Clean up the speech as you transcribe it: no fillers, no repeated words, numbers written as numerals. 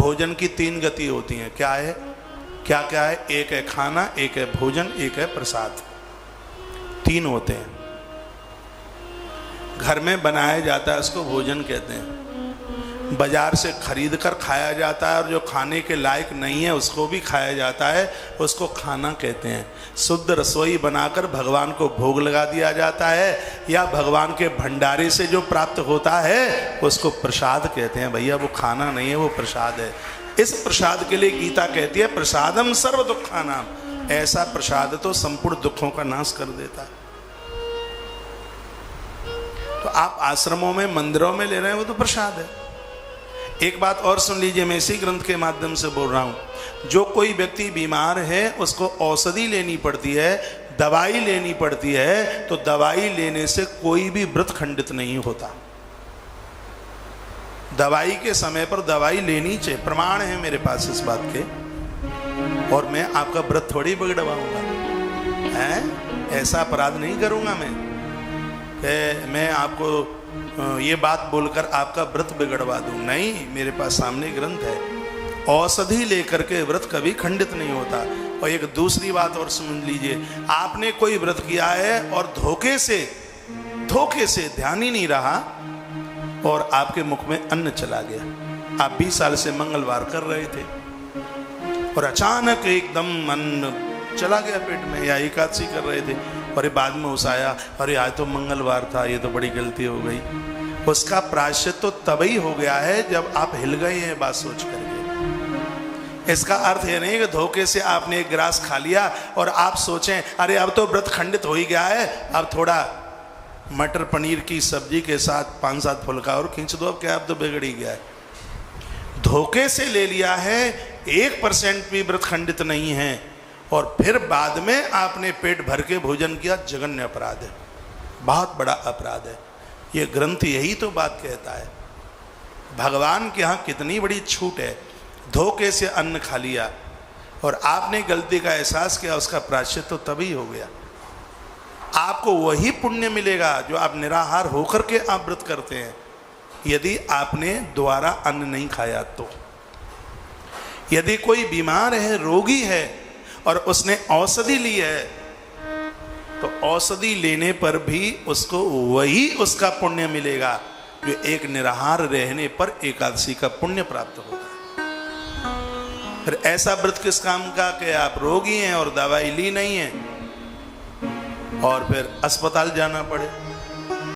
भोजन की 3 गति होती हैं। क्या है, क्या क्या है? एक है खाना, एक है भोजन, एक है प्रसाद। 3 होते हैं। घर में बनाया जाता है उसको भोजन कहते हैं, बाजार से खरीद कर खाया जाता है और जो खाने के लायक नहीं है उसको भी खाया जाता है, उसको खाना कहते हैं। शुद्ध रसोई बनाकर भगवान को भोग लगा दिया जाता है या भगवान के भंडारे से जो प्राप्त होता है उसको प्रसाद कहते हैं। भैया वो खाना नहीं है, वो प्रसाद है। इस प्रसाद के लिए गीता कहती है प्रसादम सर्व दुखानाम। ऐसा प्रसाद तो संपूर्ण दुखों का नाश कर देता है। तो आप आश्रमों में मंदिरों में ले रहे हैं, वो तो प्रसाद है। एक बात और सुन लीजिए, मैं इसी ग्रंथ के माध्यम से बोल रहा हूं। जो कोई व्यक्ति बीमार है उसको औषधि लेनी पड़ती है, दवाई लेनी पड़ती है, तो दवाई लेने से कोई भी व्रत खंडित नहीं होता। दवाई के समय पर दवाई लेनी चाहिए, प्रमाण है मेरे पास इस बात के। और मैं आपका व्रत थोड़ी बिगड़वाऊंगा, ऐसा अपराध नहीं करूंगा मैं आपको ये बात बोलकर आपका व्रत बिगड़वा दूं। नहीं, मेरे पास सामने ग्रंथ है। औषधि लेकर के व्रत कभी खंडित नहीं होता। और एक दूसरी बात और सुन लीजिए, आपने कोई व्रत किया है और धोखे से ध्यान ही नहीं रहा और आपके मुख में अन्न चला गया। आप 20 साल से मंगलवार कर रहे थे और अचानक एकदम अन्न चला गया पेट में, या एकादशी कर रहे थे और बाद में उस आया, अरे आज तो मंगलवार था, ये तो बड़ी गलती हो गई। उसका प्रायश्चित तो तभी हो गया है जब आप हिल गए हैं बात सोच करके। इसका अर्थ ये नहीं कि धोखे से आपने एक गिलास खा लिया और आप सोचें अरे अब तो व्रत खंडित हो ही गया है, अब थोड़ा मटर पनीर की सब्जी के साथ 5-7 फुलका और खींच दो, अब क्या अब तो बिगड़ ही गया है। धोखे से ले लिया है, 1% भी व्रत खंडित नहीं है और फिर बाद में आपने पेट भर के भोजन किया, जघन्य अपराध है, बहुत बड़ा अपराध है। ये ग्रंथ यही तो बात कहता है। भगवान के यहाँ कितनी बड़ी छूट है। धोखे से अन्न खा लिया और आपने गलती का एहसास किया, उसका प्रायश्चित तो तभी हो गया। आपको वही पुण्य मिलेगा जो आप निराहार होकर के आप व्रत करते हैं, यदि आपने दोबारा अन्न नहीं खाया तो। यदि कोई बीमार है, रोगी है और उसने औषधि ली है, तो औषधि लेने पर भी उसको वही उसका पुण्य मिलेगा जो एक निराहार रहने पर एकादशी का पुण्य प्राप्त होगा। फिर ऐसा व्रत किस काम का कि आप रोगी हैं और दवाई ली नहीं है और फिर अस्पताल जाना पड़े।